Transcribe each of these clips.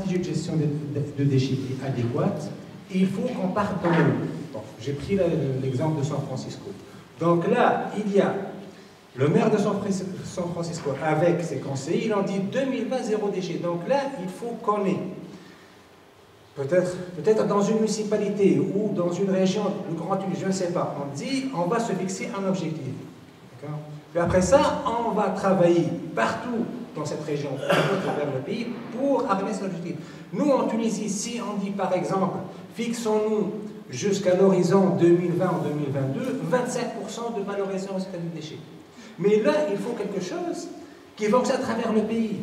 stratégie de gestion de déchets adéquate, il faut qu'on parte dans le... Bon, j'ai pris l'exemple de San Francisco. Donc là, il y a le maire de San Francisco avec ses conseillers, il en dit 2020, zéro déchet. Donc là, il faut qu'on ait, peut-être dans une municipalité ou dans une région, le Grand Tunis, je ne sais pas, on dit, on va se fixer un objectif. Puis après ça, on va travailler partout dans cette région, vers le pays, pour arriver à cet objectif. Nous, en Tunisie, si on dit par exemple, fixons-nous jusqu'à l'horizon 2020 ou 2022, 25% de valorisation des déchets. Mais là, il faut quelque chose qui fonctionne à travers le pays,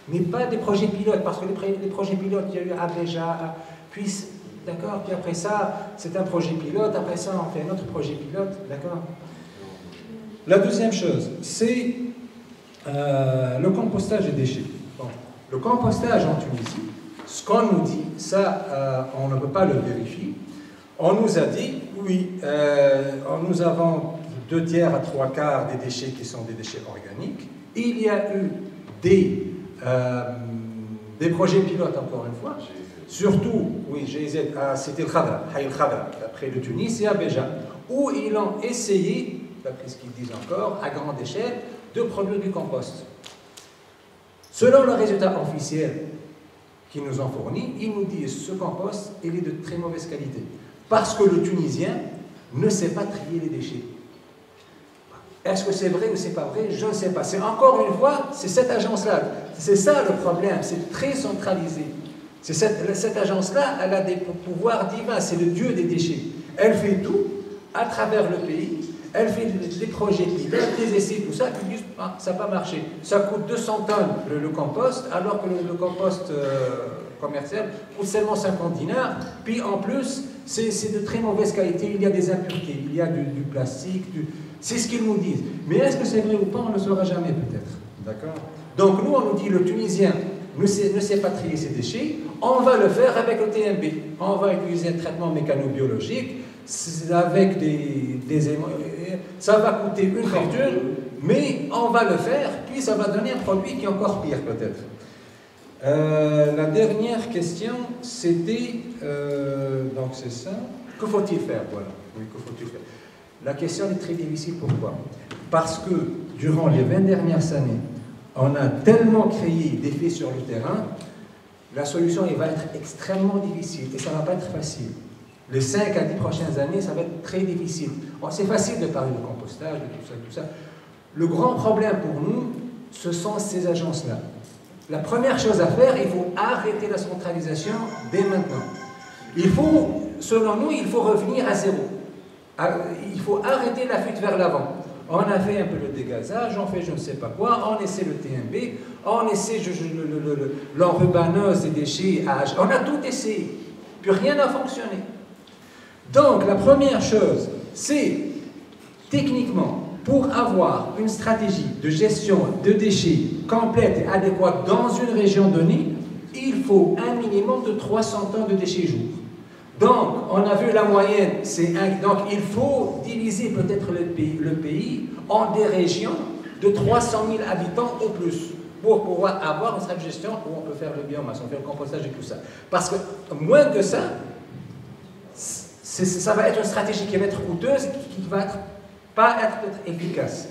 mais pas des projets pilotes, parce que les projets pilotes, il y a eu Abéja, puis, d'accord, puis après ça, c'est un projet pilote, après ça, on fait un autre projet pilote, d'accord. La deuxième chose, c'est le compostage des déchets. Bon, le compostage en Tunisie, ce qu'on nous dit, ça, on ne peut pas le vérifier. On nous a dit, oui, nous avons 2 tiers à 3 quarts des déchets qui sont des déchets organiques. Il y a eu des projets pilotes, encore une fois, surtout, oui, c'était le Khadra, Hayy al-Khadra, après le Tunis et Abéja, où ils ont essayé, d'après ce qu'ils disent encore, à grande échelle, de produire du compost. Selon le résultat officiel qu'ils nous ont fourni, ils nous disent ce compost, il est de très mauvaise qualité. Parce que le Tunisien ne sait pas trier les déchets. Est-ce que c'est vrai ou c'est pas vrai? Je ne sais pas. C'est encore une fois, c'est cette agence-là. C'est ça le problème, c'est très centralisé. Cette agence-là, elle a des pouvoirs divins, c'est le dieu des déchets. Elle fait tout à travers le pays. Elle fait des projets pilotes, des essais, tout ça, puis disent, ah, ça n'a pas marché. Ça coûte 200 tonnes le compost, alors que le compost commercial coûte seulement 50 dinars. Puis en plus, c'est de très mauvaise qualité, il y a des impuretés, il y a du plastique, c'est ce qu'ils nous disent. Mais est-ce que c'est vrai ou pas, on ne le saura jamais peut-être. D'accord. Donc nous, on nous dit, le Tunisien ne sait pas trier ses déchets, on va le faire avec le TMB. On va utiliser un traitement mécano-biologique, avec ça va coûter une fortune, mais on va le faire, puis ça va donner un produit qui est encore pire peut-être. La dernière question, c'était, donc c'est ça, que faut-il faire? Voilà, oui, que faut-il faire? La question est très difficile, pourquoi? Parce que durant les 20 dernières années, on a tellement créé d'effets sur le terrain, la solution elle va être extrêmement difficile et ça ne va pas être facile. Les 5 à 10 prochaines années, ça va être très difficile. Bon, c'est facile de parler de compostage, de tout ça. Le grand problème pour nous, ce sont ces agences-là. La première chose à faire, il faut arrêter la centralisation dès maintenant. Il faut, selon nous, il faut revenir à zéro. Il faut arrêter la fuite vers l'avant. On a fait un peu le dégazage, on fait je ne sais pas quoi, on essaie le TMB, on essaie l'enrubanneuse des déchets, on a tout essayé, puis rien n'a fonctionné. Donc, la première chose, c'est, techniquement, pour avoir une stratégie de gestion de déchets complète et adéquate dans une région donnée, il faut un minimum de 300 tonnes de déchets jour. Donc, on a vu la moyenne, donc il faut diviser peut-être le pays en des régions de 300 000 habitants au plus, pour pouvoir avoir une stratégie de gestion où on peut faire le biomasse, on fait le compostage et tout ça. Parce que, moins que ça, ça va être une stratégie qui va être coûteuse et qui ne va pas être efficace.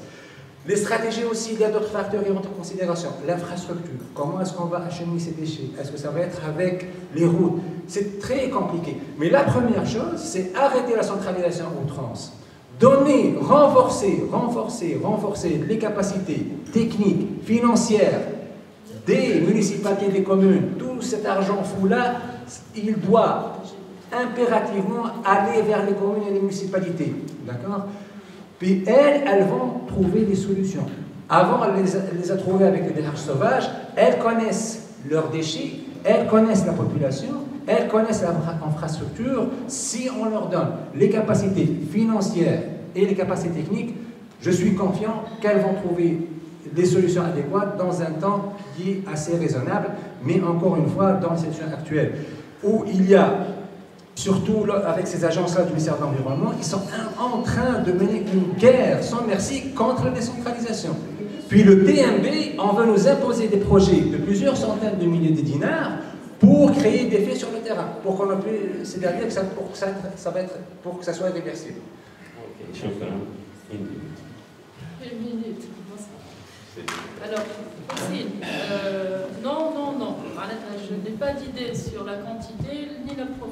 Les stratégies aussi, il y a d'autres facteurs qui rentrent en considération. L'infrastructure, comment est-ce qu'on va acheminer ces déchets? Est-ce que ça va être avec les routes? C'est très compliqué. Mais la première chose, c'est arrêter la centralisation à outrance. Donner, renforcer les capacités techniques, financières des municipalités, des communes. Tout cet argent fou-là, il doit impérativement aller vers les communes et les municipalités. D'accord? Puis elles vont trouver des solutions. Avant, elle les a trouvées avec les décharges sauvages. Elles connaissent leurs déchets, elles connaissent la population, elles connaissent l'infrastructure. Si on leur donne les capacités financières et les capacités techniques, je suis confiant qu'elles vont trouver des solutions adéquates dans un temps qui est assez raisonnable, mais encore une fois, dans la situation actuelle, où il y a surtout avec ces agences-là du ministère de l'Environnement, ils sont en train de mener une guerre sans merci contre la décentralisation. Puis le TMB, on veut nous imposer des projets de plusieurs centaines de milliers de dinars pour créer des faits sur le terrain, pour qu'on puisse, c'est-à-dire pour que ça soit réversible. Ok, شكرا. Une minute. Alors, Francine, non. Je n'ai pas d'idée sur la quantité ni la profondeur.